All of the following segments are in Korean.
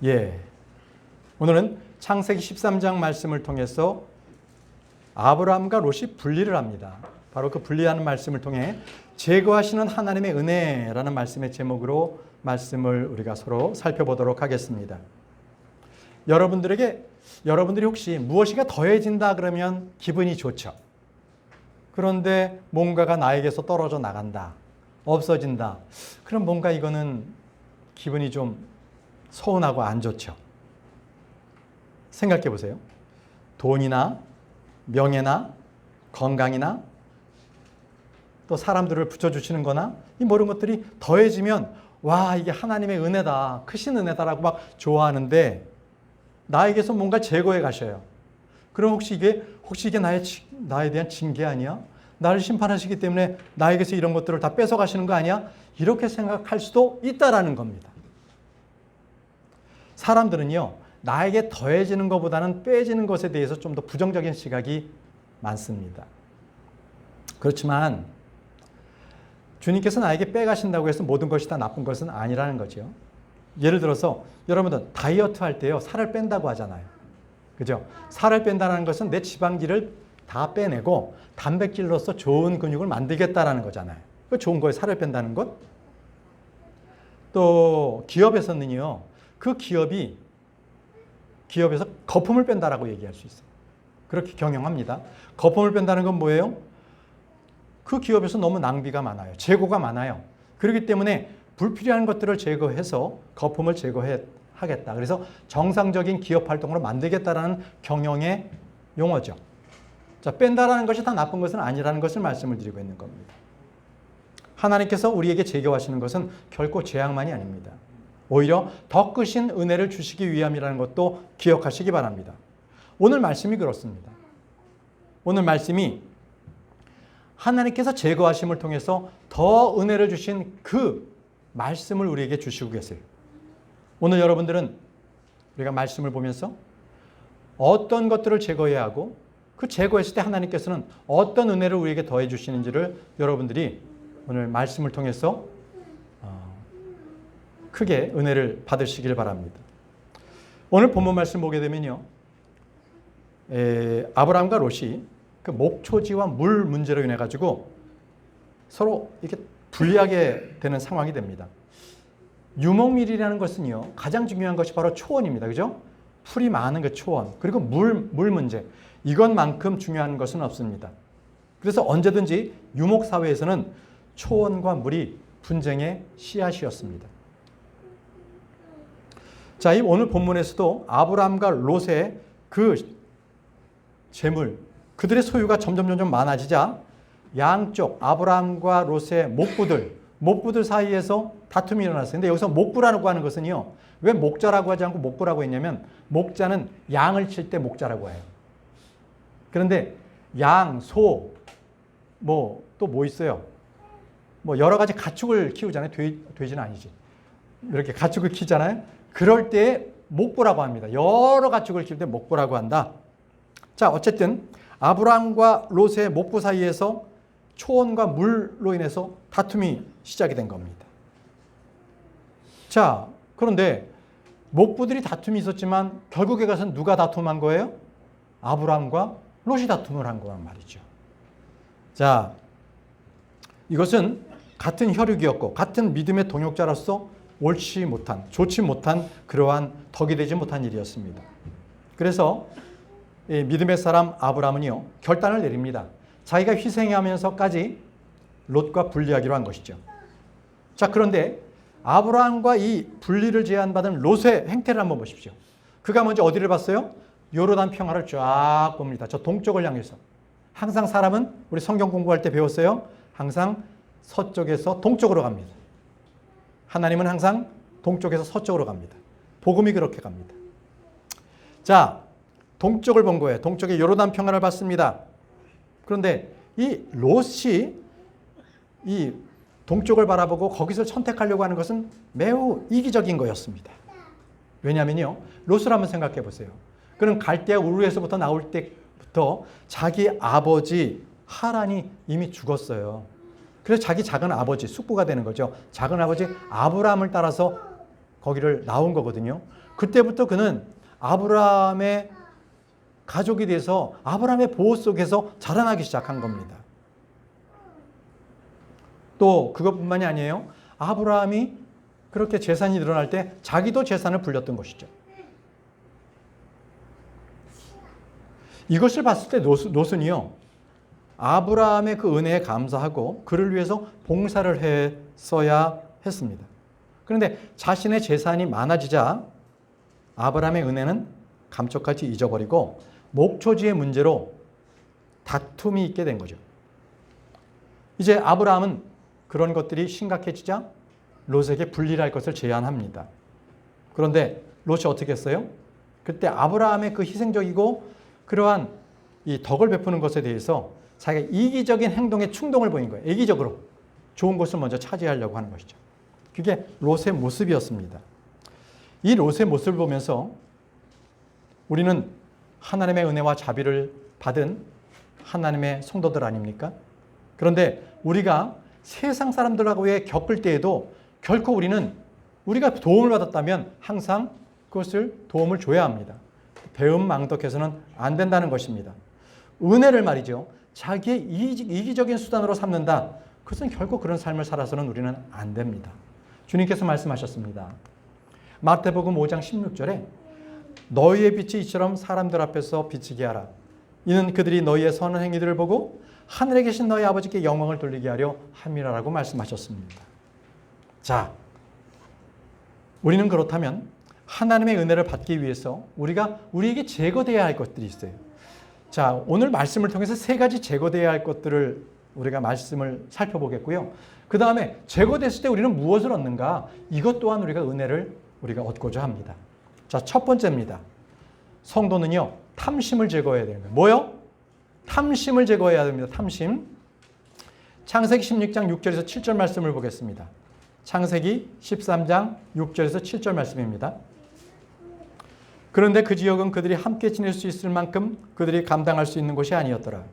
예. 오늘은 창세기 13장 말씀을 통해서 아브라함과 롯이 분리를 합니다. 바로 그 분리하는 말씀을 통해 제거하시는 하나님의 은혜라는 말씀의 제목으로 말씀을 우리가 서로 살펴보도록 하겠습니다. 여러분들이 혹시 무엇이가 더해진다 그러면 기분이 좋죠. 그런데 뭔가가 나에게서 떨어져 나간다, 없어진다. 그럼 뭔가 이거는 기분이 좀 서운하고 안 좋죠. 생각해 보세요. 돈이나 명예나 건강이나 또 사람들을 붙여주시는 거나 이 모든 것들이 더해지면 와, 이게 하나님의 은혜다, 크신 은혜다라고 막 좋아하는데 나에게서 뭔가 제거해 가셔요. 그럼 혹시 이게 나에 대한 징계 아니야? 나를 심판하시기 때문에 나에게서 이런 것들을 다 뺏어 가시는 거 아니야? 이렇게 생각할 수도 있다라는 겁니다. 사람들은요, 나에게 더해지는 것보다는 빼지는 것에 대해서 좀 더 부정적인 시각이 많습니다. 그렇지만 주님께서 나에게 빼가신다고 해서 모든 것이 다 나쁜 것은 아니라는 거죠. 예를 들어서 여러분들 다이어트 할 때요, 살을 뺀다고 하잖아요. 그죠? 살을 뺀다는 것은 내 지방질을 다 빼내고 단백질로서 좋은 근육을 만들겠다라는 거잖아요. 그 좋은 거예요, 살을 뺀다는 것. 또 기업에서는요, 그 기업에서 거품을 뺀다라고 얘기할 수 있어요. 그렇게 경영합니다. 거품을 뺀다는 건 뭐예요? 그 기업에서 너무 낭비가 많아요. 재고가 많아요. 그렇기 때문에 불필요한 것들을 제거해서 거품을 제거하겠다. 그래서 정상적인 기업 활동으로 만들겠다라는 경영의 용어죠. 자, 뺀다라는 것이 다 나쁜 것은 아니라는 것을 말씀을 드리고 있는 겁니다. 하나님께서 우리에게 제거하시는 것은 결코 재앙만이 아닙니다. 오히려 더 크신 은혜를 주시기 위함이라는 것도 기억하시기 바랍니다. 오늘 말씀이 그렇습니다. 오늘 말씀이 하나님께서 제거하심을 통해서 더 은혜를 주신 그 말씀을 우리에게 주시고 계세요. 오늘 여러분들은 우리가 말씀을 보면서 어떤 것들을 제거해야 하고 그 제거했을 때 하나님께서는 어떤 은혜를 우리에게 더해 주시는지를 여러분들이 오늘 말씀을 통해서 크게 은혜를 받으시길 바랍니다. 오늘 본문 말씀 보게 되면요, 아브라함과 롯이 그 목초지와 물 문제로 인해 가지고 서로 이렇게 불리하게 되는 상황이 됩니다. 유목밀이라는 것은요, 가장 중요한 것이 바로 초원입니다. 그죠? 풀이 많은 그 초원, 그리고 물 문제, 이것만큼 중요한 것은 없습니다. 그래서 언제든지 유목사회에서는 초원과 물이 분쟁의 씨앗이었습니다. 자, 이 오늘 본문에서도 아브라함과 롯의 그 재물, 그들의 소유가 점점 많아지자 양쪽 아브라함과 롯의 목부들 사이에서 다툼이 일어났어요. 근데 여기서 목부라고 하는 것은요, 왜 목자라고 하지 않고 목부라고 했냐면 목자는 양을 칠 때 목자라고 해요. 그런데 양, 소, 또 뭐 있어요? 여러 가지 가축을 키우잖아요. 돼지는 아니지. 이렇게 가축을 키우잖아요. 그럴 때 목부라고 합니다. 여러 가축을 키울 때 목부라고 한다. 자, 어쨌든 아브라함과 롯의 목부 사이에서 초원과 물로 인해서 다툼이 시작이 된 겁니다. 자, 그런데 목부들이 다툼이 있었지만 결국에 가서는 누가 다툼한 거예요? 아브라함과 롯이 다툼을 한 거란 말이죠. 자, 이것은 같은 혈육이었고 같은 믿음의 동역자로서 좋지 못한 그러한 덕이 되지 못한 일이었습니다. 그래서 믿음의 사람 아브라함은요, 결단을 내립니다. 자기가 희생하면서까지 롯과 분리하기로 한 것이죠. 자, 그런데 아브라함과 이 분리를 제안받은 롯의 행태를 한번 보십시오. 그가 먼저 어디를 봤어요? 요르단 평화를 쫙 봅니다. 저 동쪽을 향해서. 항상 사람은 우리 성경 공부할 때 배웠어요. 항상 서쪽에서 동쪽으로 갑니다. 하나님은 항상 동쪽에서 서쪽으로 갑니다. 복음이 그렇게 갑니다. 자, 동쪽을 본 거예요. 동쪽에 요르단 평화를 봤습니다. 그런데 이 롯이 이 동쪽을 바라보고 거기서 선택하려고 하는 것은 매우 이기적인 거였습니다. 왜냐하면요, 롯을 한번 생각해 보세요. 그는 갈대아 우르에서부터 나올 때부터 자기 아버지 하란이 이미 죽었어요. 그래서 자기 작은 아버지, 숙부가 되는 거죠. 작은 아버지 아브라함을 따라서 거기를 나온 거거든요. 그때부터 그는 아브라함의 가족이 돼서 아브라함의 보호 속에서 자라나기 시작한 겁니다. 또 그것뿐만이 아니에요. 아브라함이 그렇게 재산이 늘어날 때 자기도 재산을 불렸던 것이죠. 이것을 봤을 때 롯은요, 아브라함의 그 은혜에 감사하고 그를 위해서 봉사를 했어야 했습니다. 그런데 자신의 재산이 많아지자 아브라함의 은혜는 감쪽같이 잊어버리고 목초지의 문제로 다툼이 있게 된 거죠. 이제 아브라함은 그런 것들이 심각해지자 롯에게 분리할 것을 제안합니다. 그런데 롯이 어떻게 했어요? 그때 아브라함의 그 희생적이고 그러한 이 덕을 베푸는 것에 대해서 자기가 이기적인 행동에 충동을 보인 거예요. 이기적으로 좋은 것을 먼저 차지하려고 하는 것이죠. 그게 롯의 모습이었습니다. 이 롯의 모습을 보면서 우리는 하나님의 은혜와 자비를 받은 하나님의 성도들 아닙니까? 그런데 우리가 세상 사람들하고의 겪을 때에도 결코 우리가 도움을 받았다면 항상 그것을 도움을 줘야 합니다. 배은망덕해서는 안 된다는 것입니다. 은혜를 말이죠. 자기의 이기적인 수단으로 삼는다. 그것은 결코 그런 삶을 살아서는 우리는 안 됩니다. 주님께서 말씀하셨습니다. 마태복음 5장 16절에 너희의 빛이 이처럼 사람들 앞에서 비치게 하라. 이는 그들이 너희의 선한 행위들을 보고 하늘에 계신 너희 아버지께 영광을 돌리게 하려 함이라라고 말씀하셨습니다. 자, 우리는 그렇다면 하나님의 은혜를 받기 위해서 우리에게 제거되어야 할 것들이 있어요. 자, 오늘 말씀을 통해서 세 가지 제거되어야 할 것들을 우리가 말씀을 살펴보겠고요. 그 다음에 제거됐을 때 우리는 무엇을 얻는가? 이것 또한 우리가 얻고자 합니다. 자, 첫 번째입니다. 성도는요, 탐심을 제거해야 됩니다. 뭐요? 탐심을 제거해야 됩니다. 탐심. 창세기 16장 6절에서 7절 말씀을 보겠습니다. 창세기 13장 6절에서 7절 말씀입니다. 그런데 그 지역은 그들이 함께 지낼 수 있을 만큼 그들이 감당할 수 있는 곳이 아니었더라.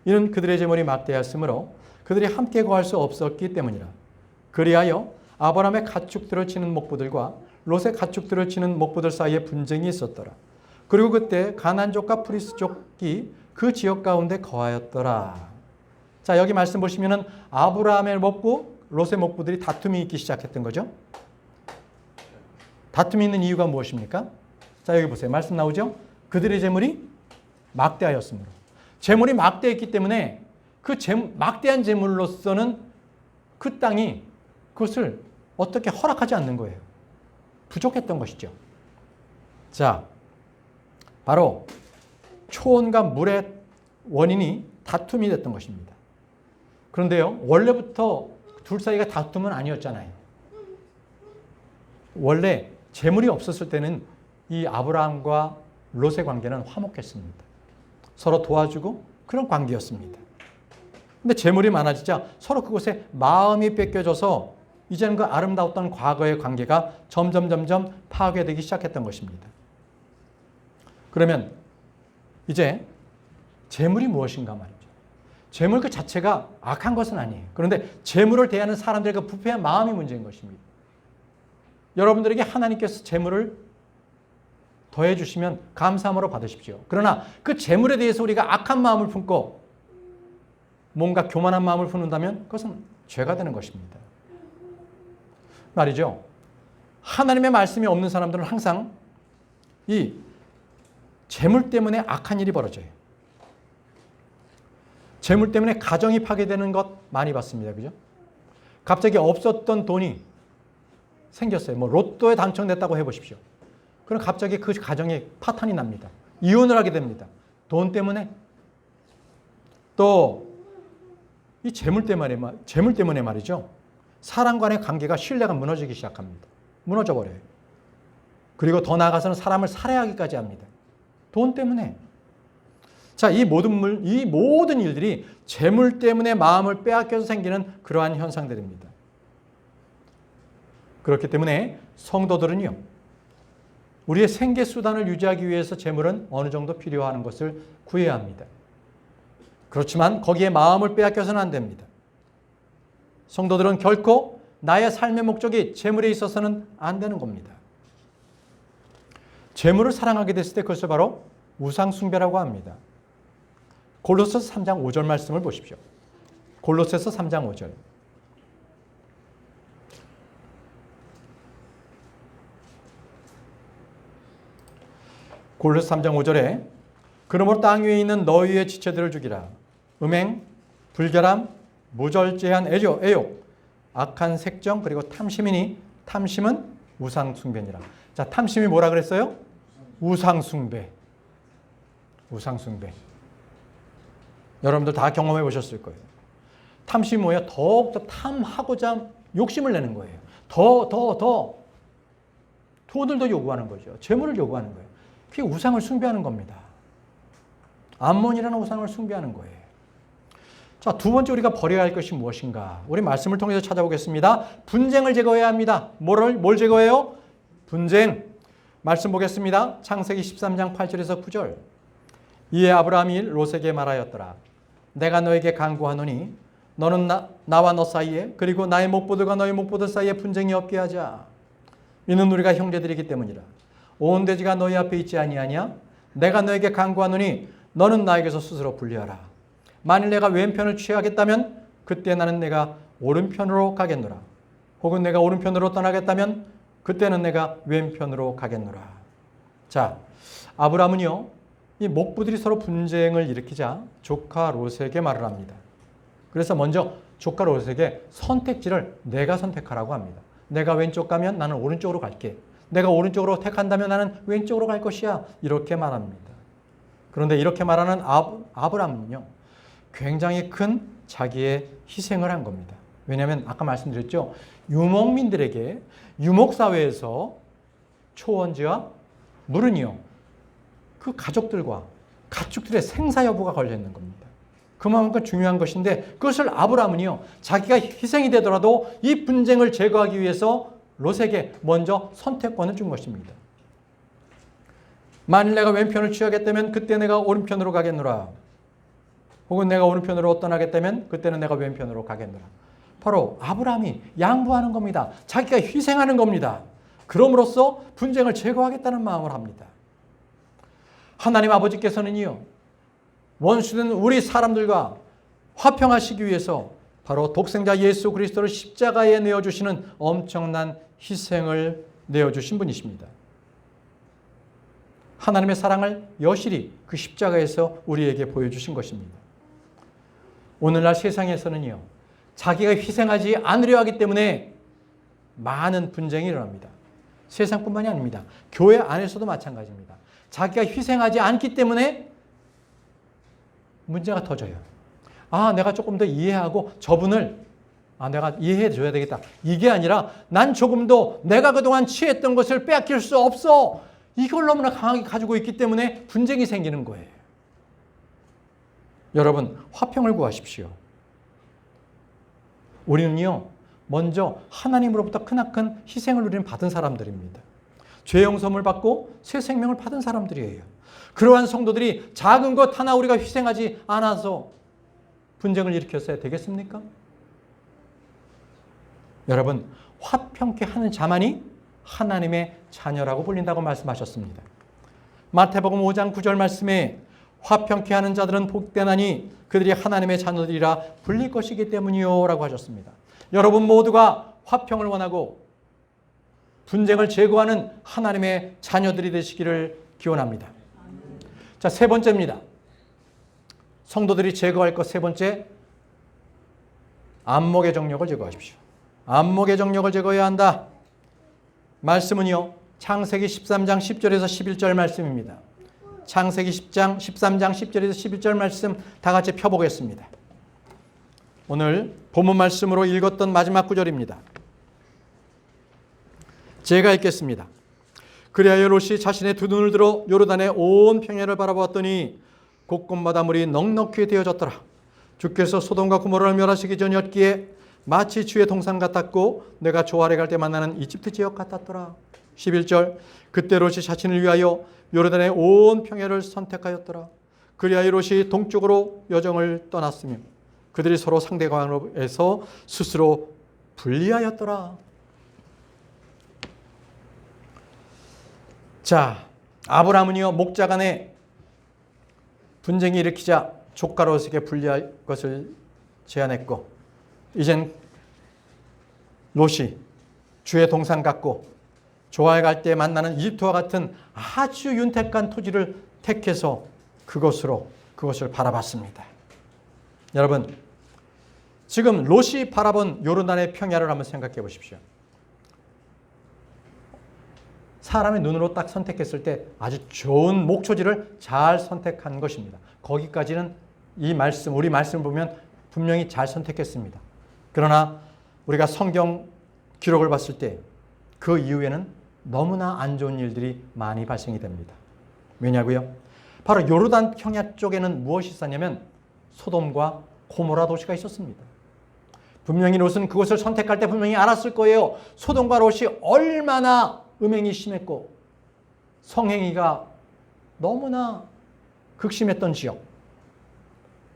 이는 그들의 재물이 막대하였으므로 그들이 함께 거할 수 없었기 때문이라. 그리하여 아브라함의 가축들을 치는 목부들과 롯의 가축들을 치는 목부들 사이에 분쟁이 있었더라. 그리고 그때 가나안족과 프리스족이 그 지역 가운데 거하였더라. 자, 여기 말씀 보시면은 아브라함의 목부, 롯의 목부들이 다툼이 있기 시작했던 거죠. 다툼이 있는 이유가 무엇입니까? 자, 여기 보세요. 말씀 나오죠? 그들의 재물이 막대하였으므로. 재물이 막대했기 때문에 그 막대한 재물로서는 그 땅이 그것을 어떻게 허락하지 않는 거예요. 부족했던 것이죠. 자, 바로 초원과 물의 원인이 다툼이 됐던 것입니다. 그런데요, 원래부터 둘 사이가 다툼은 아니었잖아요. 원래 재물이 없었을 때는 이 아브라함과 롯의 관계는 화목했습니다. 서로 도와주고 그런 관계였습니다. 근데 재물이 많아지자 서로 그곳에 마음이 뺏겨져서 이제는 그 아름다웠던 과거의 관계가 점점 파괴되기 시작했던 것입니다. 그러면 이제 재물이 무엇인가 말이죠. 재물 그 자체가 악한 것은 아니에요. 그런데 재물을 대하는 사람들의 그 부패한 마음이 문제인 것입니다. 여러분들에게 하나님께서 재물을 더해 주시면 감사함으로 받으십시오. 그러나 그 재물에 대해서 우리가 악한 마음을 품고 뭔가 교만한 마음을 품는다면 그것은 죄가 되는 것입니다. 말이죠. 하나님의 말씀이 없는 사람들은 항상 이 재물 때문에 악한 일이 벌어져요. 재물 때문에 가정이 파괴되는 것 많이 봤습니다. 그죠? 갑자기 없었던 돈이 생겼어요. 뭐 로또에 당첨됐다고 해보십시오. 그럼 갑자기 그 가정에 파탄이 납니다. 이혼을 하게 됩니다. 돈 때문에. 또 이 재물 때문에 말이죠. 사람 간의 관계가 신뢰가 무너지기 시작합니다. 무너져 버려요. 그리고 더 나아가서는 사람을 살해하기까지 합니다. 돈 때문에. 자, 이 모든 일들이 재물 때문에 마음을 빼앗겨서 생기는 그러한 현상들입니다. 그렇기 때문에 성도들은요, 우리의 생계 수단을 유지하기 위해서 재물은 어느 정도 필요한 것을 구해야 합니다. 그렇지만 거기에 마음을 빼앗겨서는 안 됩니다. 성도들은 결코 나의 삶의 목적이 재물에 있어서는 안 되는 겁니다. 재물을 사랑하게 됐을 때 그것을 바로 우상숭배라고 합니다. 골로새서 3장 5절 말씀을 보십시오. 골로새서 3장 5절. 골로새 3장 5절에 그러므로 땅 위에 있는 너희의 지체들을 죽이라. 음행, 불결함, 무절제한 애욕, 악한 색정, 그리고 탐심이니 탐심은 우상숭배니라. 자, 탐심이 뭐라 그랬어요? 우상숭배. 우상숭배. 여러분들 다 경험해 보셨을 거예요. 탐심이 뭐예요? 더욱더 탐하고자 욕심을 내는 거예요. 더. 돈을 더 요구하는 거죠. 재물을 요구하는 거예요. 그게 우상을 숭배하는 겁니다. 암몬이라는 우상을 숭배하는 거예요. 자, 두 번째 우리가 버려야 할 것이 무엇인가? 우리 말씀을 통해서 찾아보겠습니다. 분쟁을 제거해야 합니다. 뭘 제거해요? 분쟁. 말씀 보겠습니다. 창세기 13장 8절에서 9절. 이에 아브라함이 롯에게 말하였더라. 내가 너에게 간구하노니 너는 나와 너 사이에 그리고 나의 목보들과 너의 목보들 사이에 분쟁이 없게 하자. 이는 우리가 형제들이기 때문이라. 온 대지가 너희 앞에 있지 아니하냐? 내가 너에게 간구하노니 너는 나에게서 스스로 분리하라. 만일 내가 왼편을 취하겠다면 그때 나는 내가 오른편으로 가겠노라. 혹은 내가 오른편으로 떠나겠다면 그때는 내가 왼편으로 가겠노라. 자, 아브라함은요, 이 목부들이 서로 분쟁을 일으키자 조카 롯에게 말을 합니다. 그래서 먼저 조카 롯에게 선택지를 내가 선택하라고 합니다. 내가 왼쪽 가면 나는 오른쪽으로 갈게. 내가 오른쪽으로 택한다면 나는 왼쪽으로 갈 것이야. 이렇게 말합니다. 그런데 이렇게 말하는 아브라함은요, 굉장히 큰 자기의 희생을 한 겁니다. 왜냐하면 아까 말씀드렸죠. 유목민들에게 유목사회에서 초원지와 물은요, 그 가족들과 가축들의 생사 여부가 걸려 있는 겁니다. 그만큼 중요한 것인데 그것을 아브라함은요, 자기가 희생이 되더라도 이 분쟁을 제거하기 위해서 롯에게 먼저 선택권을 준 것입니다. 만일 내가 왼편을 취하겠다면 그때 내가 오른편으로 가겠노라. 혹은 내가 오른편으로 떠나겠다면 그때는 내가 왼편으로 가겠노라. 바로 아브라함이 양보하는 겁니다. 자기가 희생하는 겁니다. 그럼으로써 분쟁을 제거하겠다는 마음을 합니다. 하나님 아버지께서는요, 원수된 우리 사람들과 화평하시기 위해서 바로 독생자 예수 그리스도를 십자가에 내어주시는 엄청난 희생을 내어주신 분이십니다. 하나님의 사랑을 여실히 그 십자가에서 우리에게 보여주신 것입니다. 오늘날 세상에서는요, 자기가 희생하지 않으려 하기 때문에 많은 분쟁이 일어납니다. 세상뿐만이 아닙니다. 교회 안에서도 마찬가지입니다. 자기가 희생하지 않기 때문에 문제가 터져요. 내가 조금 더 이해하고 저분을 내가 이해해 줘야 되겠다. 이게 아니라 난 조금 더 내가 그동안 취했던 것을 빼앗길 수 없어. 이걸 너무나 강하게 가지고 있기 때문에 분쟁이 생기는 거예요. 여러분, 화평을 구하십시오. 우리는요, 먼저 하나님으로부터 크나큰 희생을 우리는 받은 사람들입니다. 죄 용서를 받고 새 생명을 받은 사람들이에요. 그러한 성도들이 작은 것 하나 우리가 희생하지 않아서 분쟁을 일으켰어야 되겠습니까? 여러분, 화평케 하는 자만이 하나님의 자녀라고 불린다고 말씀하셨습니다. 마태복음 5장 9절 말씀에 화평케 하는 자들은 복되나니 그들이 하나님의 자녀들이라 불릴 것이기 때문이요 라고 하셨습니다. 여러분 모두가 화평을 원하고 분쟁을 제거하는 하나님의 자녀들이 되시기를 기원합니다. 자, 세 번째입니다. 성도들이 제거할 것 세 번째, 안목의 정력을 제거하십시오. 안목의 정력을 제거해야 한다. 말씀은요, 창세기 13장 10절에서 11절 말씀입니다. 창세기 13장 10절에서 11절 말씀 다 같이 펴보겠습니다. 오늘 본문 말씀으로 읽었던 마지막 구절입니다. 제가 읽겠습니다. 그리하여 롯이 자신의 두 눈을 들어 요르단의 온 평야를 바라보았더니 곳곳마다 물이 넉넉히 되어졌더라. 주께서 소돔과 고모라를 멸하시기 전이었기에 마치 주의 동산 같았고 내가 조아래 갈 때 만나는 이집트 지역 같았더라. 11절 그때 롯이 자신을 위하여 요르단의 온 평야를 선택하였더라. 그리하여 롯이 동쪽으로 여정을 떠났으며 그들이 서로 상대방으로에서 스스로 분리하였더라. 자, 아브라함은요 목자간에 분쟁이 일으키자 조카 롯에게 분리할 것을 제안했고, 이젠 롯이 주의 동산 같고 조화에 갈 때 만나는 이집트와 같은 아주 윤택한 토지를 택해서 그것을 바라봤습니다. 여러분, 지금 롯이 바라본 요르단의 평야를 한번 생각해 보십시오. 사람의 눈으로 딱 선택했을 때 아주 좋은 목초지를 잘 선택한 것입니다. 거기까지는 우리 말씀을 보면 분명히 잘 선택했습니다. 그러나 우리가 성경 기록을 봤을 때 그 이후에는 너무나 안 좋은 일들이 많이 발생이 됩니다. 왜냐고요? 바로 요르단 평야 쪽에는 무엇이 있었냐면 소돔과 고모라 도시가 있었습니다. 분명히 롯은 그것을 선택할 때 분명히 알았을 거예요. 소돔과 롯이 얼마나 음행이 심했고 성행위가 너무나 극심했던 지역,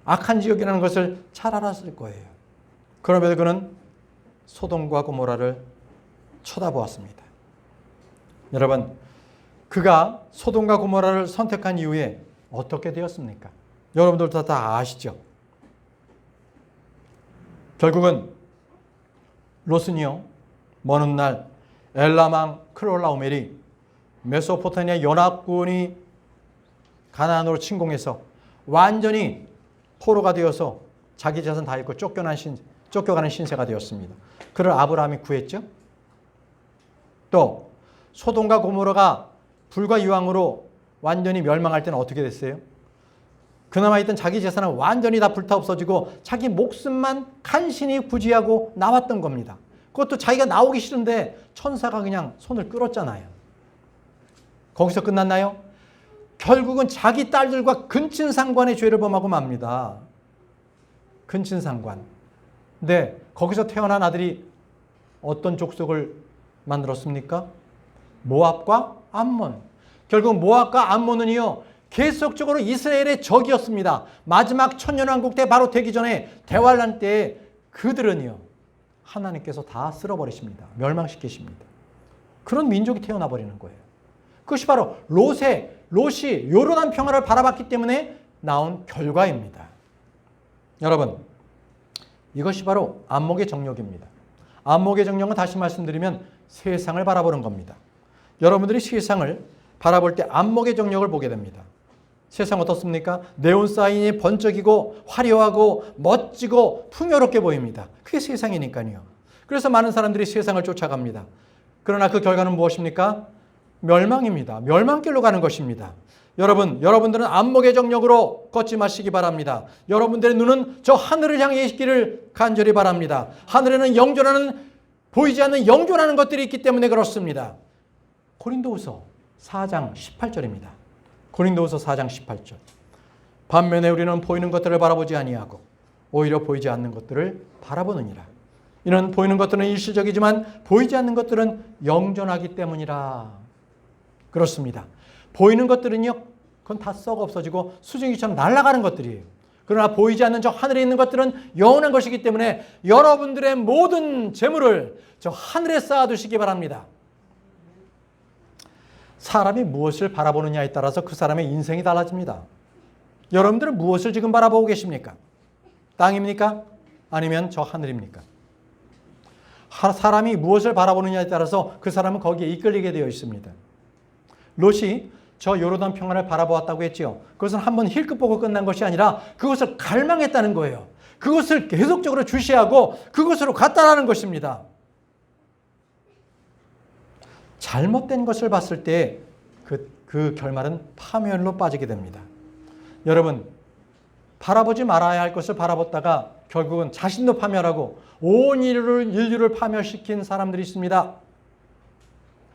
악한 지역이라는 것을 잘 알았을 거예요. 그럼에도 그는 소돔과 고모라를 쳐다보았습니다. 여러분, 그가 소돔과 고모라를 선택한 이후에 어떻게 되었습니까? 여러분들도 다 아시죠? 결국은 롯은요, 먼 훗날 엘람왕 크롤라오멜이 메소포타미아 연합군이 가나안으로 침공해서 완전히 포로가 되어서 자기 재산 다 잃고 쫓겨가는 신세가 되었습니다. 그를 아브라함이 구했죠. 또 소돔과 고모라가 불과 이왕으로 완전히 멸망할 때는 어떻게 됐어요? 그나마 있던 자기 재산은 완전히 다 불타 없어지고 자기 목숨만 간신히 구지하고 나왔던 겁니다. 그것도 자기가 나오기 싫은데 천사가 그냥 손을 끌었잖아요. 거기서 끝났나요? 결국은 자기 딸들과 근친상간의 죄를 범하고 맙니다. 근친상간. 근데 거기서 태어난 아들이 어떤 족속을 만들었습니까? 모압과 암몬. 결국 모압과 암몬은요, 계속적으로 이스라엘의 적이었습니다. 마지막 천년왕국 때 바로 되기 전에 대환란 때에 그들은요, 하나님께서 다 쓸어버리십니다. 멸망시키십니다. 그런 민족이 태어나 버리는 거예요. 그것이 바로 롯이 요르단 평화를 바라봤기 때문에 나온 결과입니다. 여러분, 이것이 바로 안목의 정력입니다. 안목의 정력은 다시 말씀드리면 세상을 바라보는 겁니다. 여러분들이 세상을 바라볼 때 안목의 정력을 보게 됩니다. 세상 어떻습니까? 네온사인이 번쩍이고 화려하고 멋지고 풍요롭게 보입니다. 그게 세상이니까요. 그래서 많은 사람들이 세상을 쫓아갑니다. 그러나 그 결과는 무엇입니까? 멸망입니다. 멸망길로 가는 것입니다. 여러분들은 안목의 정력으로 걷지 마시기 바랍니다. 여러분들의 눈은 저 하늘을 향해 있기를 간절히 바랍니다. 하늘에는 보이지 않는 영존하는 것들이 있기 때문에 그렇습니다. 고린도후서 4장 18절입니다. 고린도후서 4장 18절. 반면에 우리는 보이는 것들을 바라보지 아니하고 오히려 보이지 않는 것들을 바라보느니라. 이는 보이는 것들은 일시적이지만 보이지 않는 것들은 영존하기 때문이라. 그렇습니다. 보이는 것들은요, 그건 다 썩어 없어지고 수증기처럼 날아가는 것들이에요. 그러나 보이지 않는 저 하늘에 있는 것들은 영원한 것이기 때문에 여러분들의 모든 재물을 저 하늘에 쌓아두시기 바랍니다. 사람이 무엇을 바라보느냐에 따라서 그 사람의 인생이 달라집니다. 여러분들은 무엇을 지금 바라보고 계십니까? 땅입니까? 아니면 저 하늘입니까? 사람이 무엇을 바라보느냐에 따라서 그 사람은 거기에 이끌리게 되어 있습니다. 롯이 저 요르단 평화를 바라보았다고 했지요. 그것은 한번 힐끗 보고 끝난 것이 아니라 그것을 갈망했다는 거예요. 그것을 계속적으로 주시하고 그것으로 갔다라는 것입니다. 잘못된 것을 봤을 때 그 결말은 파멸로 빠지게 됩니다. 여러분, 바라보지 말아야 할 것을 바라봤다가 결국은 자신도 파멸하고 온 인류를 파멸시킨 사람들이 있습니다.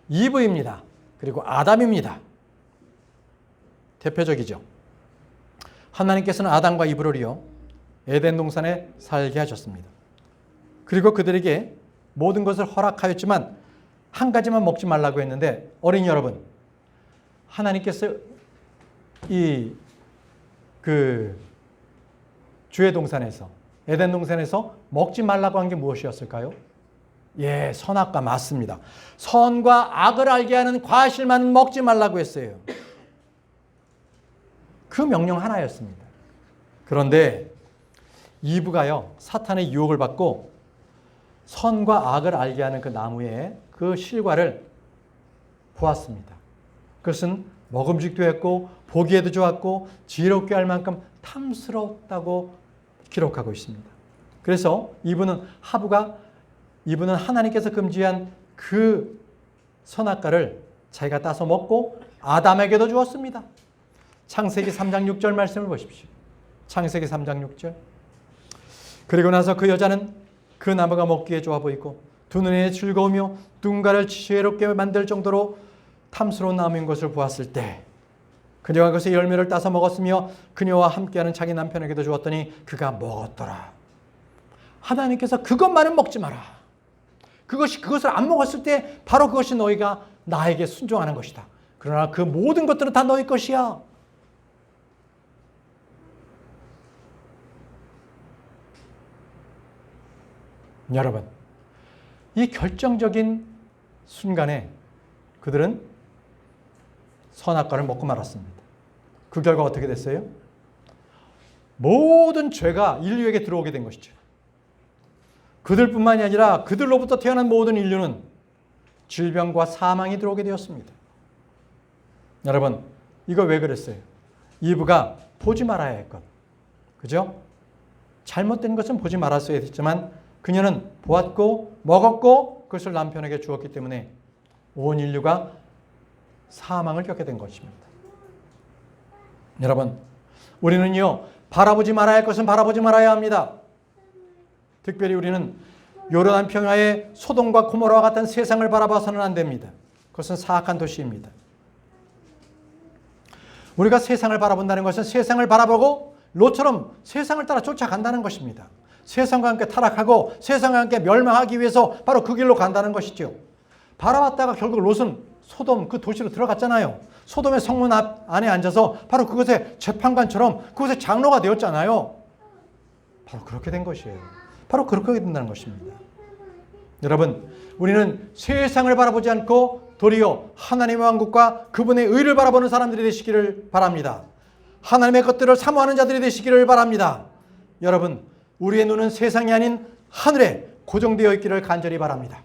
이브입니다. 그리고 아담입니다. 대표적이죠. 하나님께서는 아담과 이브를요, 에덴 동산에 살게 하셨습니다. 그리고 그들에게 모든 것을 허락하였지만 한 가지만 먹지 말라고 했는데, 어린이 여러분, 하나님께서 주의 동산에서, 에덴 동산에서 먹지 말라고 한 게 무엇이었을까요? 예, 선악과 맞습니다. 선과 악을 알게 하는 과실만 먹지 말라고 했어요. 그 명령 하나였습니다. 그런데 이브가요, 사탄의 유혹을 받고 선과 악을 알게 하는 그 나무의 그 실과를 보았습니다. 그것은 먹음직도 했고 보기에도 좋았고 지혜롭게 할 만큼 탐스러웠다고 기록하고 있습니다. 그래서 이브는 하나님께서 금지한 그 선악과를 자기가 따서 먹고 아담에게도 주었습니다. 창세기 3장 6절 말씀을 보십시오. 창세기 3장 6절. 그리고 나서 그 여자는 그 나무가 먹기에 좋아 보이고 두 눈에 즐거우며 누군가를 지혜롭게 만들 정도로 탐스러운 나무인 것을 보았을 때 그녀가 그것의 열매를 따서 먹었으며 그녀와 함께하는 자기 남편에게도 주었더니 그가 먹었더라. 하나님께서 그것만은 먹지 마라. 그것을 안 먹었을 때 바로 그것이 너희가 나에게 순종하는 것이다. 그러나 그 모든 것들은 다 너희 것이야. 여러분, 이 결정적인 순간에 그들은 선악과를 먹고 말았습니다. 그 결과 어떻게 됐어요? 모든 죄가 인류에게 들어오게 된 것이죠. 그들뿐만이 아니라 그들로부터 태어난 모든 인류는 질병과 사망이 들어오게 되었습니다. 여러분, 이거 왜 그랬어요? 이브가 보지 말아야 할 것. 그죠? 잘못된 것은 보지 말았어야 했지만 그녀는 보았고 먹었고 그것을 남편에게 주었기 때문에 온 인류가 사망을 겪게 된 것입니다. 여러분, 우리는요, 바라보지 말아야 할 것은 바라보지 말아야 합니다. 특별히 우리는 요르단 평야의 소돔과 고모라와 같은 세상을 바라봐서는 안 됩니다. 그것은 사악한 도시입니다. 우리가 세상을 바라본다는 것은 세상을 바라보고 롯처럼 세상을 따라 쫓아간다는 것입니다. 세상과 함께 타락하고 세상과 함께 멸망하기 위해서 바로 그 길로 간다는 것이죠. 바라봤다가 결국 롯은 소돔 그 도시로 들어갔잖아요. 소돔의 성문 안에 앉아서 바로 그것의 재판관처럼 그것의 장로가 되었잖아요. 바로 그렇게 된 것이에요. 바로 그렇게 된다는 것입니다. 여러분, 우리는 세상을 바라보지 않고 도리어 하나님의 왕국과 그분의 의를 바라보는 사람들이 되시기를 바랍니다. 하나님의 것들을 사모하는 자들이 되시기를 바랍니다. 여러분, 우리의 눈은 세상이 아닌 하늘에 고정되어 있기를 간절히 바랍니다.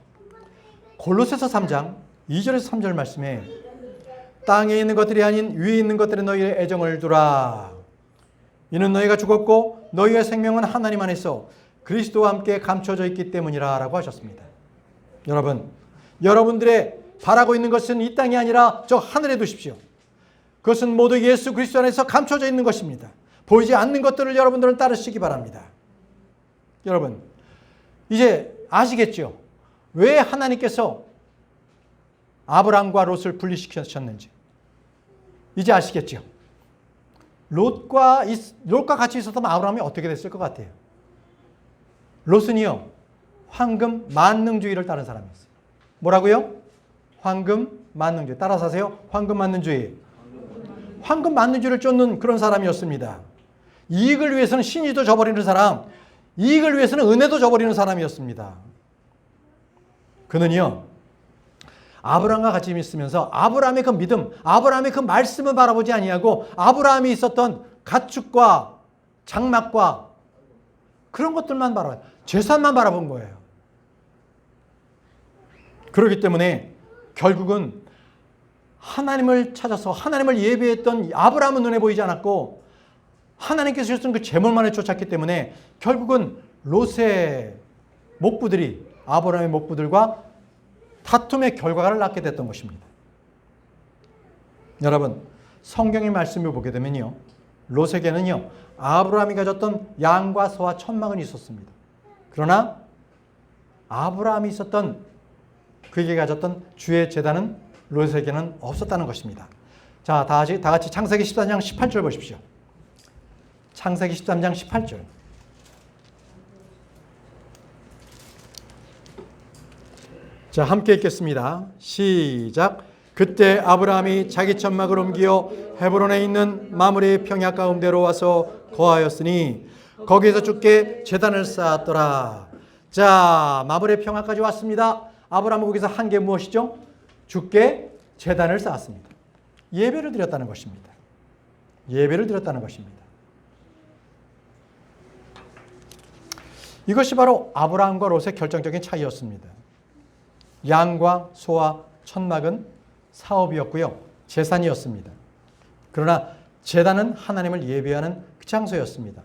골로새서 3장 2절에서 3절 말씀에 땅에 있는 것들이 아닌 위에 있는 것들에 너희의 애정을 두라. 이는 너희가 죽었고 너희의 생명은 하나님 안에서 그리스도와 함께 감춰져 있기 때문이라 라고 하셨습니다. 여러분, 여러분들의 바라고 있는 것은 이 땅이 아니라 저 하늘에 두십시오. 그것은 모두 예수 그리스도 안에서 감춰져 있는 것입니다. 보이지 않는 것들을 여러분들은 따르시기 바랍니다. 여러분, 이제 아시겠죠? 왜 하나님께서 아브람과 롯을 분리시키셨는지 이제 아시겠죠? 롯과 같이 있었다면 아브람이 어떻게 됐을 것 같아요? 롯은요, 황금 만능주의를 따른 사람이었어요. 뭐라고요? 황금 만능주의. 따라서 하세요. 황금 만능주의. 황금 만능주의를 쫓는 그런 사람이었습니다. 이익을 위해서는 신의도 저버리는 사람, 이익을 위해서는 은혜도 저버리는 사람이었습니다. 그는요, 아브라함과 같이 있으면서 아브라함의 그 믿음, 아브라함의 그 말씀을 바라보지 아니하고 아브라함이 있었던 가축과 장막과 그런 것들만 바라봐요. 재산만 바라본 거예요. 그렇기 때문에 결국은 하나님을 찾아서 하나님을 예배했던 아브라함은 눈에 보이지 않았고 하나님께서 주셨던 그 재물만을 쫓았기 때문에 결국은 롯의 목부들이 아브라함의 목부들과 다툼의 결과를 낳게 됐던 것입니다. 여러분, 성경의 말씀을 보게 되면요, 롯에게는요 아브라함이 가졌던 양과 소와 천막은 있었습니다. 그러나 아브라함이 있었던 그에게 가졌던 주의 제단은 롯에게는 없었다는 것입니다. 자, 다 같이 창세기 14장 18절 보십시오. 창세기 13장 18절. 자, 함께 읽겠습니다. 시작. 그때 아브라함이 자기 천막을 옮겨 헤브론에 있는 마므레 평야 가운데로 와서 거하였으니 거기에서 주께 제단을 쌓았더라. 자, 마므레 평야까지 왔습니다. 아브라함은 거기서 한 게 무엇이죠? 주께 제단을 쌓았습니다. 예배를 드렸다는 것입니다. 예배를 드렸다는 것입니다. 이것이 바로 아브라함과 롯의 결정적인 차이였습니다. 양과 소와 천막은 사업이었고요. 재산이었습니다. 그러나 제단은 하나님을 예배하는 그 장소였습니다.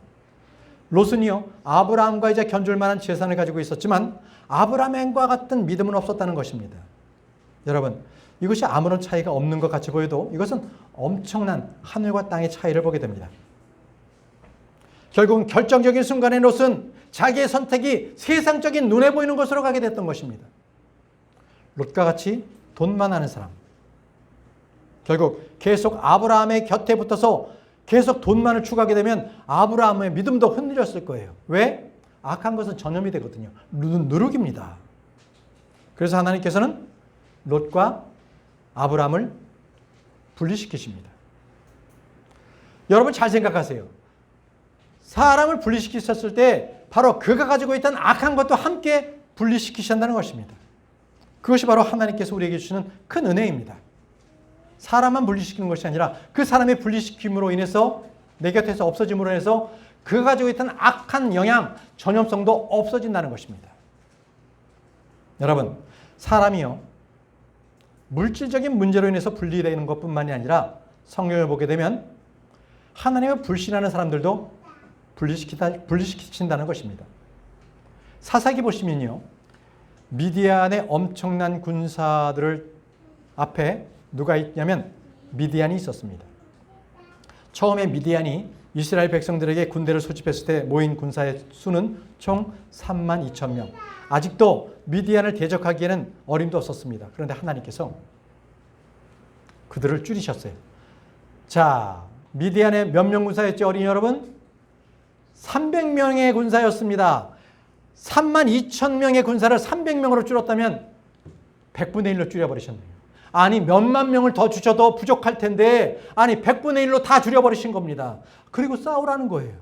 롯은요, 아브라함과 이제 견줄 만한 재산을 가지고 있었지만 아브라함과 같은 믿음은 없었다는 것입니다. 여러분, 이것이 아무런 차이가 없는 것 같이 보여도 이것은 엄청난 하늘과 땅의 차이를 보게 됩니다. 결국은 결정적인 순간에 롯은 자기의 선택이 세상적인 눈에 보이는 것으로 가게 됐던 것입니다. 롯과 같이 돈만 하는 사람, 결국 계속 아브라함의 곁에 붙어서 계속 돈만을 추구하게 되면 아브라함의 믿음도 흔들렸을 거예요. 왜? 악한 것은 전염이 되거든요. 누룩입니다. 그래서 하나님께서는 롯과 아브라함을 분리시키십니다. 여러분 잘 생각하세요. 사람을 분리시키셨을 때 바로 그가 가지고 있던 악한 것도 함께 분리시키신다는 것입니다. 그것이 바로 하나님께서 우리에게 주시는 큰 은혜입니다. 사람만 분리시키는 것이 아니라 그 사람의 분리시킴으로 인해서 내 곁에서 없어짐으로 인해서 그가 가지고 있던 악한 영향, 전염성도 없어진다는 것입니다. 여러분, 사람이요, 물질적인 문제로 인해서 분리되는 것뿐만이 아니라 성경을 보게 되면 하나님을 불신하는 사람들도 분리시킨다는 것입니다. 사사기 보시면요, 미디안의 엄청난 군사들을 앞에 누가 있냐면 미디안이 있었습니다. 처음에 미디안이 이스라엘 백성들에게 군대를 소집했을 때 모인 군사의 수는 총 32,000명. 아직도 미디안을 대적하기에는 어림도 없었습니다. 그런데 하나님께서 그들을 줄이셨어요. 자, 미디안의 몇 명 군사였죠, 어린이 여러분? 300명의 군사였습니다. 32,000명의 군사를 300명으로 줄였다면 100분의 1로 줄여버리셨네요. 아니, 몇만 명을 더 주셔도 부족할 텐데, 아니, 100분의 1로 다 줄여버리신 겁니다. 그리고 싸우라는 거예요.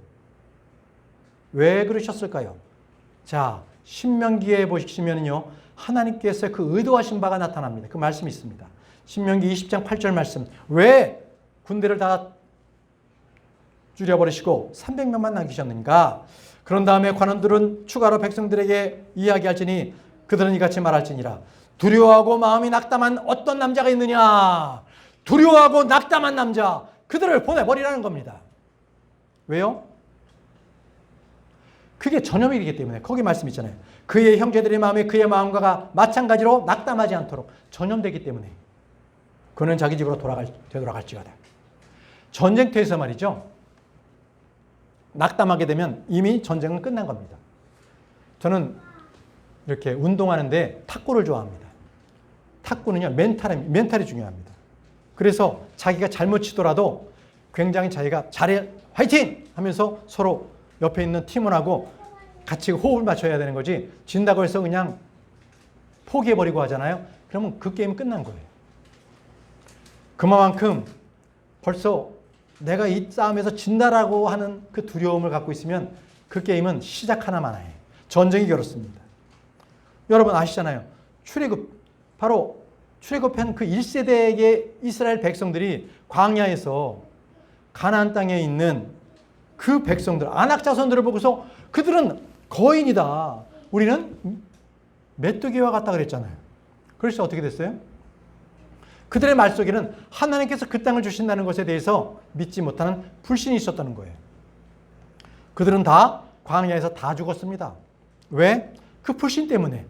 왜 그러셨을까요? 자, 신명기에 보시면요, 하나님께서 그 의도하신 바가 나타납니다. 그 말씀이 있습니다. 신명기 20장 8절 말씀. 왜 군대를 다 줄여버리시고 300명만 남기셨는가? 그런 다음에 관원들은 추가로 백성들에게 이야기할지니 그들은 이같이 말할지니라. 두려워하고 마음이 낙담한 어떤 남자가 있느냐? 두려워하고 낙담한 남자, 그들을 보내버리라는 겁니다. 왜요? 그게 전염이기 때문에. 거기 말씀 있잖아요. 그의 형제들의 마음이 그의 마음과 마찬가지로 낙담하지 않도록 전염되기 때문에 그는 자기 집으로 되돌아갈지어다. 전쟁터에서 말이죠, 낙담하게 되면 이미 전쟁은 끝난 겁니다. 저는 이렇게 운동하는데 탁구를 좋아합니다. 탁구는요, 멘탈이 중요합니다. 그래서 자기가 잘못 치더라도 굉장히 자기가 잘해, 화이팅! 하면서 서로 옆에 있는 팀원하고 같이 호흡을 맞춰야 되는 거지, 진다고 해서 그냥 포기해버리고 하잖아요. 그러면 그 게임은 끝난 거예요. 그만큼 벌써 내가 이 싸움에서 진다라고 하는 그 두려움을 갖고 있으면 그 게임은 시작 하나만 해요. 전쟁이 그렇습니다. 여러분 아시잖아요. 바로 출애굽한 그 1세대의 이스라엘 백성들이 광야에서 가나안 땅에 있는 그 백성들, 아낙 자손들을 보고서 그들은 거인이다. 우리는 메뚜기와 같다 그랬잖아요. 그래서 어떻게 됐어요? 그들의 말 속에는 하나님께서 그 땅을 주신다는 것에 대해서 믿지 못하는 불신이 있었다는 거예요. 그들은 다 광야에서 다 죽었습니다. 왜? 그 불신 때문에.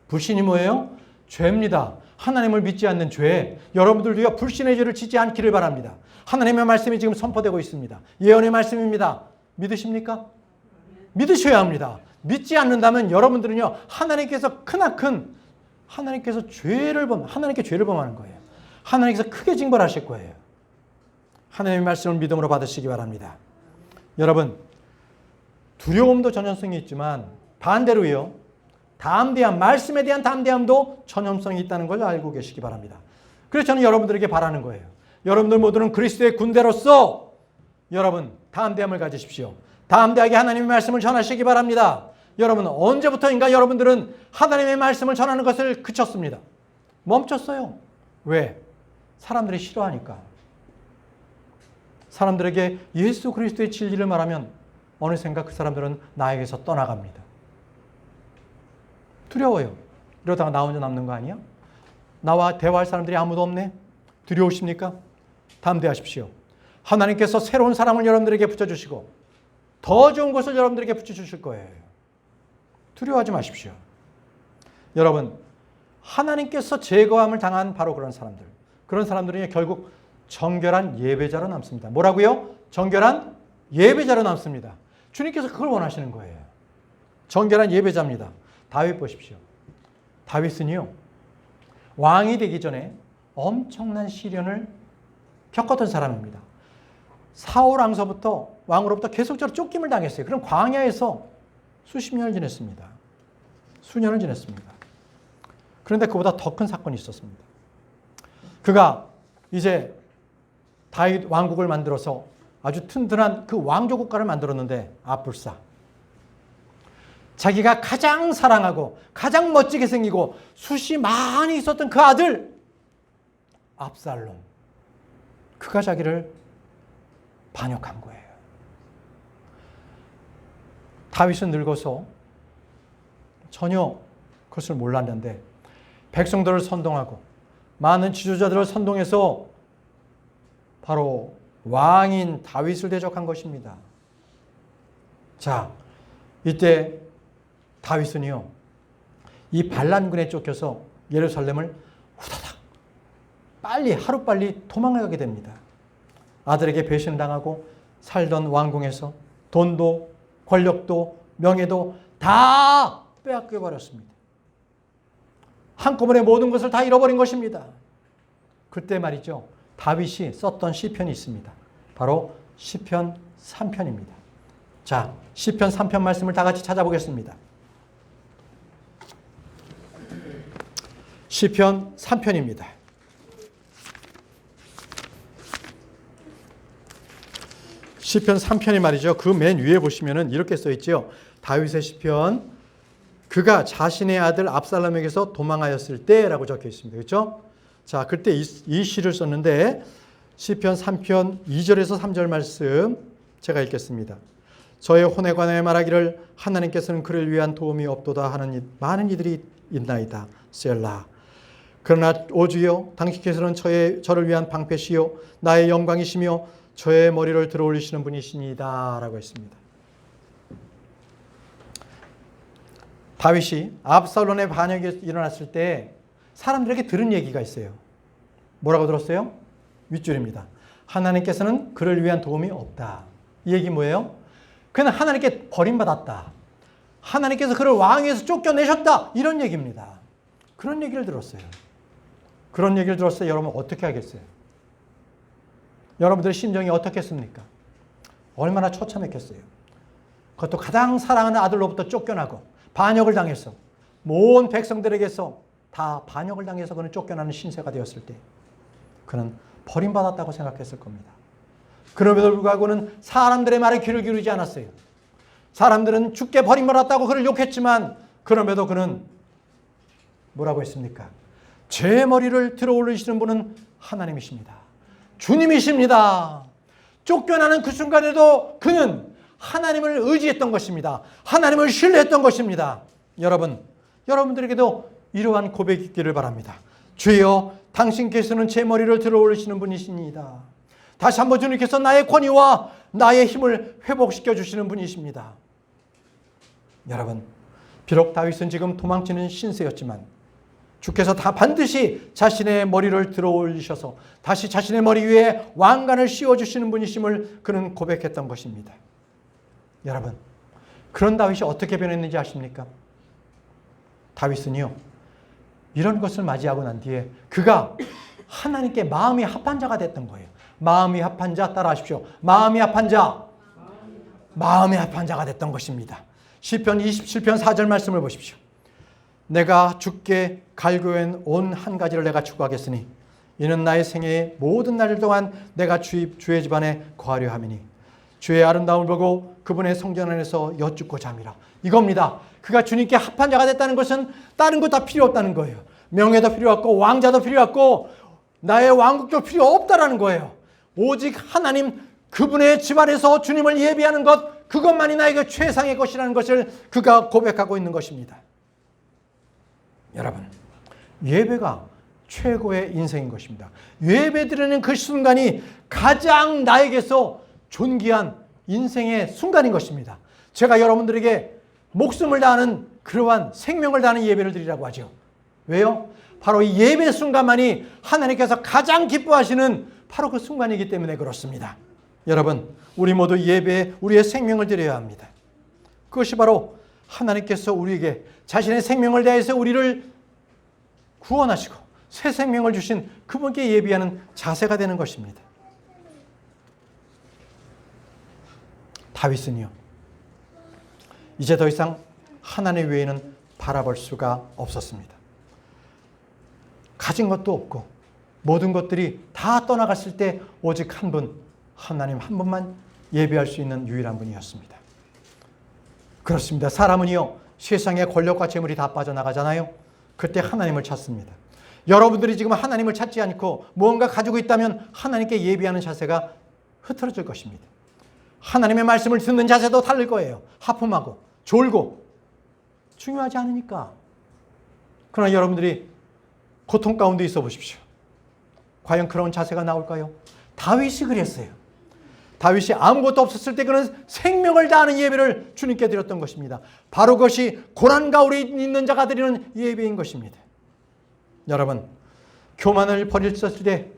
불신이 뭐예요? 죄입니다. 하나님을 믿지 않는 죄. 여러분들도요, 불신의 죄를 짓지 않기를 바랍니다. 하나님의 말씀이 지금 선포되고 있습니다. 예언의 말씀입니다. 믿으십니까? 믿으셔야 합니다. 믿지 않는다면 여러분들은요, 하나님께서 크나큰 하나님께 죄를 범하는 거예요. 하나님께서 크게 징벌하실 거예요. 하나님의 말씀을 믿음으로 받으시기 바랍니다. 여러분, 두려움도 전염성이 있지만 반대로요, 담대함, 말씀에 대한 담대함도 전염성이 있다는 걸 알고 계시기 바랍니다. 그래서 저는 여러분들에게 바라는 거예요. 여러분들 모두는 그리스도의 군대로서 여러분 담대함을 가지십시오. 담대하게 하나님의 말씀을 전하시기 바랍니다. 여러분, 언제부터인가 여러분들은 하나님의 말씀을 전하는 것을 그쳤습니다. 멈췄어요. 왜? 사람들이 싫어하니까. 사람들에게 예수 그리스도의 진리를 말하면 어느샌가 그 사람들은 나에게서 떠나갑니다. 두려워요. 이러다가 나 혼자 남는 거 아니야? 나와 대화할 사람들이 아무도 없네? 두려우십니까? 담대하십시오. 하나님께서 새로운 사랑을 여러분들에게 붙여주시고 더 좋은 것을 여러분들에게 붙여주실 거예요. 두려워하지 마십시오. 여러분, 하나님께서 제거함을 당한 바로 그런 사람들. 그런 사람들은 결국 정결한 예배자로 남습니다. 뭐라고요? 정결한 예배자로 남습니다. 주님께서 그걸 원하시는 거예요. 정결한 예배자입니다. 다윗 보십시오. 다윗은요, 왕이 되기 전에 엄청난 시련을 겪었던 사람입니다. 사울 왕서부터 왕으로부터 계속적으로 쫓김을 당했어요. 그럼 광야에서 수십 년을 지냈습니다. 수년을 지냈습니다. 그런데 그보다 더 큰 사건이 있었습니다. 그가 이제 다윗 왕국을 만들어서 아주 튼튼한 그 왕조 국가를 만들었는데 아뿔싸. 자기가 가장 사랑하고 가장 멋지게 생기고 숱이 많이 있었던 그 아들 압살롬. 그가 자기를 반역한 거예요. 다윗은 늙어서 전혀 그것을 몰랐는데 백성들을 선동하고 많은 지도자들을 선동해서 바로 왕인 다윗을 대적한 것입니다. 자, 이때 다윗은요, 이 반란군에 쫓겨서 예루살렘을 후다닥 빨리 하루빨리 도망가게 됩니다. 아들에게 배신당하고 살던 왕궁에서 돈도 권력도 명예도 다 빼앗겨 버렸습니다. 한꺼번에 모든 것을 다 잃어버린 것입니다. 그때 말이죠, 다윗이 썼던 시편이 있습니다. 바로 시편 3편입니다. 자, 시편 3편 말씀을 다 같이 찾아보겠습니다. 시편 3편입니다. 시편 3편이 말이죠. 그 맨 위에 보시면은 이렇게 써 있죠. 다윗의 시편, 그가 자신의 아들 압살롬에게서 도망하였을 때라고 적혀 있습니다. 그렇죠? 자, 그때 이 시를 썼는데 시편 3편 2절에서 3절 말씀 제가 읽겠습니다. 저의 혼에 관하여 말하기를 하나님께서는 그를 위한 도움이 없도다 하는 많은 이들이 있나이다. 셀라. 그러나 오 주여, 당신께서는 저를 위한 방패시요 나의 영광이시며 저의 머리를 들어올리시는 분이시니다 라고 했습니다. 다윗이 압살롬의 반역이 일어났을 때 사람들에게 들은 얘기가 있어요. 뭐라고 들었어요? 윗줄입니다. 하나님께서는 그를 위한 도움이 없다. 이 얘기 뭐예요? 그는 하나님께 버림받았다. 하나님께서 그를 왕위에서 쫓겨내셨다. 이런 얘기입니다. 그런 얘기를 들었어요. 그런 얘기를 들었어요. 여러분 어떻게 하겠어요? 여러분들의 심정이 어떻겠습니까? 얼마나 처참했겠어요. 그것도 가장 사랑하는 아들로부터 쫓겨나고 반역을 당해서 온 백성들에게서 다 반역을 당해서 그는 쫓겨나는 신세가 되었을 때 그는 버림받았다고 생각했을 겁니다. 그럼에도 불구하고는 사람들의 말에 귀를 기울이지 않았어요. 사람들은 죽게 버림받았다고 그를 욕했지만 그럼에도 그는 뭐라고 했습니까? 제 머리를 들어올리시는 분은 하나님이십니다. 주님이십니다. 쫓겨나는 그 순간에도 그는 하나님을 의지했던 것입니다. 하나님을 신뢰했던 것입니다. 여러분들에게도 이러한 고백이 있기를 바랍니다. 주여, 당신께서는 제 머리를 들어올리시는 분이십니다. 다시 한번 주님께서 나의 권위와 나의 힘을 회복시켜 주시는 분이십니다. 여러분, 비록 다윗은 지금 도망치는 신세였지만 주께서 다 반드시 자신의 머리를 들어올리셔서 다시 자신의 머리 위에 왕관을 씌워주시는 분이심을 그는 고백했던 것입니다. 여러분, 그런 다윗이 어떻게 변했는지 아십니까? 다윗은요, 이런 것을 맞이하고 난 뒤에 그가 하나님께 마음이 합한 자가 됐던 거예요. 마음이 합한 자, 따라하십시오. 마음이 합한 자. 마음이 합한 자가 됐던 것입니다. 시편 27편 4절 말씀을 보십시오. 내가 주께 갈구한 온 한 가지를 내가 추구하겠으니 이는 나의 생애의 모든 날 동안 내가 주의 집안에 거하려 함이니 주의 아름다움을 보고 그분의 성전 안에서 여쭙고자 함이라. 이겁니다. 그가 주님께 합한 자가 됐다는 것은 다른 거 다 필요 없다는 거예요. 명예도 필요 없고 왕자도 필요 없고 나의 왕국도 필요 없다라는 거예요. 오직 하나님 그분의 집안에서 주님을 예배하는 것, 그것만이 나에게 최상의 것이라는 것을 그가 고백하고 있는 것입니다. 여러분, 예배가 최고의 인생인 것입니다. 예배 드리는 그 순간이 가장 나에게서 존귀한 인생의 순간인 것입니다. 제가 여러분들에게 목숨을 다하는 그러한 생명을 다하는 예배를 드리라고 하죠. 왜요? 바로 이 예배 순간만이 하나님께서 가장 기뻐하시는 바로 그 순간이기 때문에 그렇습니다. 여러분, 우리 모두 예배에 우리의 생명을 드려야 합니다. 그것이 바로 하나님께서 우리에게 자신의 생명을 다해서 우리를 구원하시고 새 생명을 주신 그분께 예배하는 자세가 되는 것입니다. 다윗은요, 이제 더 이상 하나님 외에는 바라볼 수가 없었습니다. 가진 것도 없고 모든 것들이 다 떠나갔을 때 오직 한 분, 하나님 한 분만 예배할 수 있는 유일한 분이었습니다. 그렇습니다. 사람은요, 세상의 권력과 재물이 다 빠져나가잖아요. 그때 하나님을 찾습니다. 여러분들이 지금 하나님을 찾지 않고 무언가 가지고 있다면 하나님께 예배하는 자세가 흐트러질 것입니다. 하나님의 말씀을 듣는 자세도 다를 거예요. 하품하고 졸고 중요하지 않으니까. 그러나 여러분들이 고통 가운데 있어 보십시오. 과연 그런 자세가 나올까요? 다윗이 그랬어요. 다윗이 아무것도 없었을 때 그는 생명을 다하는 예배를 주님께 드렸던 것입니다. 바로 그것이 고난 가운데 있는 자가 드리는 예배인 것입니다. 여러분, 교만을 버렸을 때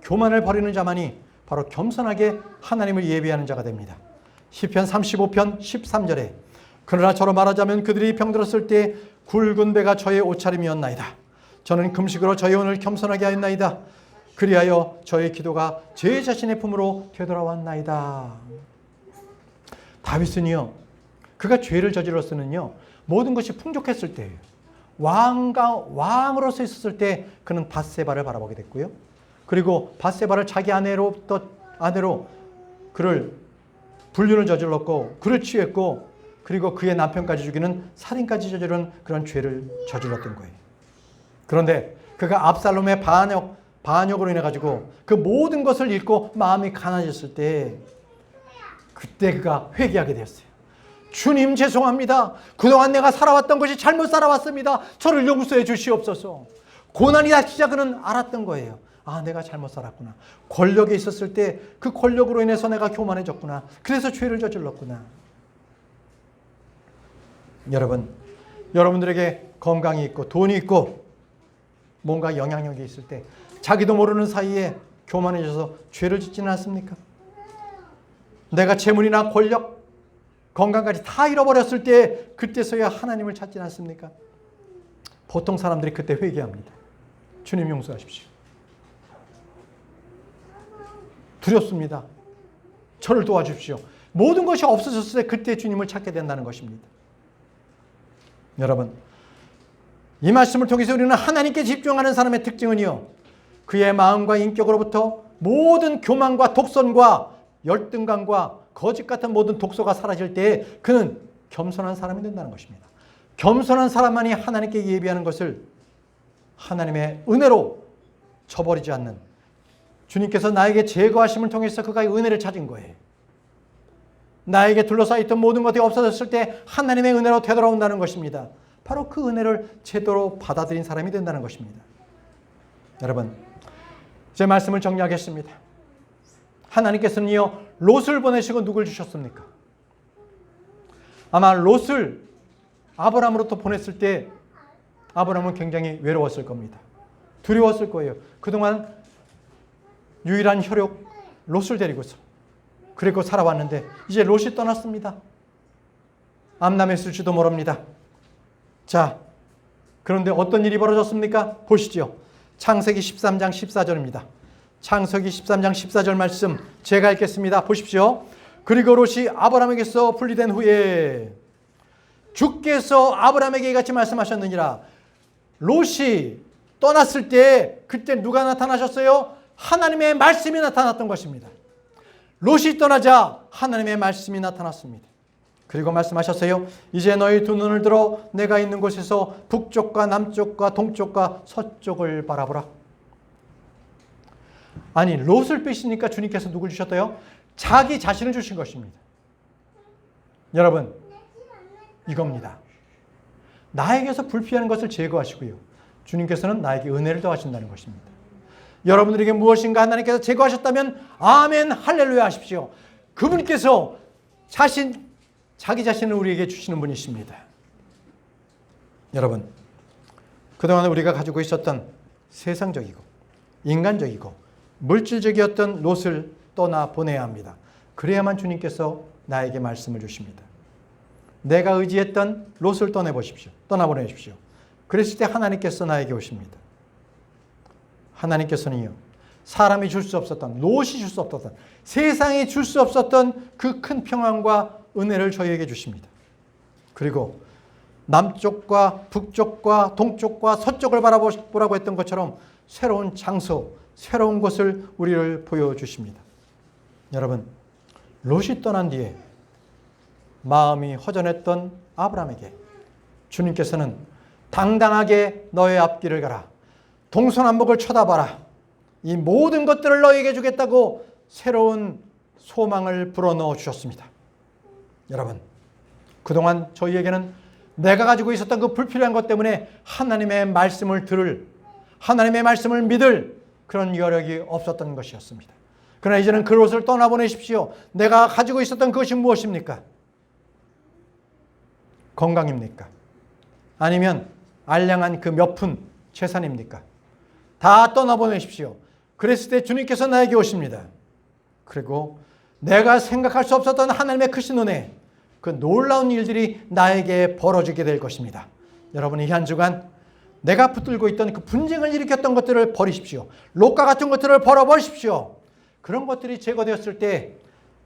교만을 버리는 자만이 바로 겸손하게 하나님을 예배하는 자가 됩니다. 시편 35편 13절에 그러나 저로 말하자면 그들이 병들었을 때 굵은 배가 저의 옷차림이었나이다. 저는 금식으로 저의 혼을 겸손하게 하였나이다. 그리하여 저의 기도가 제 자신의 품으로 되돌아왔나이다. 다윗은요, 그가 죄를 저질렀으면요, 모든 것이 풍족했을 때예요. 왕으로서 있었을 때 그는 밧세바를 바라보게 됐고요. 그리고 밧세바를 자기 아내로 그를 불륜을 저질렀고 그를 취했고 그리고 그의 남편까지 죽이는 살인까지 저지른 그런 죄를 저질렀던 거예요. 그런데 그가 압살롬의 반역으로 인해 가지고 그 모든 것을 잃고 마음이 가난해졌을 때 그때 그가 회개하게 되었어요. 주님 죄송합니다. 그동안 내가 살아왔던 것이 잘못 살아왔습니다. 저를 용서해 주시옵소서. 고난이 닥치자 그는 알았던 거예요. 아, 내가 잘못 살았구나. 권력에 있었을 때 그 권력으로 인해서 내가 교만해졌구나. 그래서 죄를 저질렀구나. 여러분, 여러분들에게 건강이 있고 돈이 있고 뭔가 영향력이 있을 때 자기도 모르는 사이에 교만해져서 죄를 짓지는 않습니까? 내가 재물이나 권력, 건강까지 다 잃어버렸을 때 그때서야 하나님을 찾지 않습니까? 보통 사람들이 그때 회개합니다. 주님 용서하십시오. 두렵습니다. 저를 도와주십시오. 모든 것이 없어졌을 때 그때 주님을 찾게 된다는 것입니다. 여러분, 이 말씀을 통해서 우리는 하나님께 집중하는 사람의 특징은요, 그의 마음과 인격으로부터 모든 교만과 독선과 열등감과 거짓 같은 모든 독소가 사라질 때 그는 겸손한 사람이 된다는 것입니다. 겸손한 사람만이 하나님께 예배하는 것을 하나님의 은혜로 저버리지 않는, 주님께서 나에게 제거하심을 통해서 그가 은혜를 찾은 거예요. 나에게 둘러싸여 있던 모든 것이 없어졌을 때 하나님의 은혜로 되돌아온다는 것입니다. 바로 그 은혜를 제대로 받아들인 사람이 된다는 것입니다. 여러분, 제 말씀을 정리하겠습니다. 하나님께서는요, 롯을 보내시고 누굴 주셨습니까? 아마 롯을 아브라함으로부터 보냈을 때 아브라함은 굉장히 외로웠을 겁니다. 두려웠을 거예요. 그동안 유일한 혈육 롯을 데리고서 그리고 살아왔는데 이제 롯이 떠났습니다. 암남했을지도 모릅니다. 자, 그런데 어떤 일이 벌어졌습니까? 보시죠. 창세기 13장 14절입니다. 창세기 13장 14절 말씀 제가 읽겠습니다. 보십시오. 그리고 롯이 아브라함에게서 분리된 후에 주께서 아브라함에게 이같이 말씀하셨느니라. 롯이 떠났을 때 그때 누가 나타나셨어요? 하나님의 말씀이 나타났던 것입니다. 롯이 떠나자 하나님의 말씀이 나타났습니다. 그리고 말씀하셨어요. 이제 너희 두 눈을 들어 내가 있는 곳에서 북쪽과 남쪽과 동쪽과 서쪽을 바라보라. 아니, 롯을 빼시니까 주님께서 누굴 주셨대요? 자기 자신을 주신 것입니다. 여러분, 이겁니다. 나에게서 불필요한 것을 제거하시고요. 주님께서는 나에게 은혜를 더하신다는 것입니다. 여러분들에게 무엇인가 하나님께서 제거하셨다면 아멘 할렐루야 하십시오. 그분께서 자기 자신을 우리에게 주시는 분이십니다. 여러분, 그동안 우리가 가지고 있었던 세상적이고 인간적이고 물질적이었던 롯을 떠나보내야 합니다. 그래야만 주님께서 나에게 말씀을 주십니다. 내가 의지했던 롯을 떠나보내십시오. 그랬을 때 하나님께서 나에게 오십니다. 하나님께서는요, 사람이 줄 수 없었던, 롯이 줄 수 없었던, 세상이 줄 수 없었던 그 큰 평안과 은혜를 저희에게 주십니다. 그리고 남쪽과 북쪽과 동쪽과 서쪽을 바라보라고 했던 것처럼 새로운 장소, 새로운 곳을 우리를 보여주십니다. 여러분, 롯이 떠난 뒤에 마음이 허전했던 아브라함에게 주님께서는 당당하게 너의 앞길을 가라. 동서남북을 쳐다봐라. 이 모든 것들을 너에게 주겠다고 새로운 소망을 불어넣어 주셨습니다. 여러분, 그동안 저희에게는 내가 가지고 있었던 그 불필요한 것 때문에 하나님의 말씀을 하나님의 말씀을 믿을 그런 여력이 없었던 것이었습니다. 그러나 이제는 그 롯을 떠나보내십시오. 내가 가지고 있었던 그것이 무엇입니까? 건강입니까? 아니면 알량한 그 몇 푼 재산입니까? 다 떠나보내십시오. 그랬을 때 주님께서 나에게 오십니다. 그리고 내가 생각할 수 없었던 하나님의 크신 은혜, 그 놀라운 일들이 나에게 벌어지게 될 것입니다. 여러분, 이 한 주간 내가 붙들고 있던 그 분쟁을 일으켰던 것들을 버리십시오. 롯과 같은 것들을 벌어버리십시오. 그런 것들이 제거되었을 때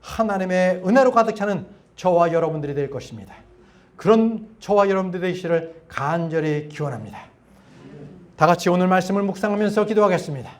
하나님의 은혜로 가득 차는 저와 여러분들이 될 것입니다. 그런 저와 여러분들이 되시기를 간절히 기원합니다. 다 같이 오늘 말씀을 묵상하면서 기도하겠습니다.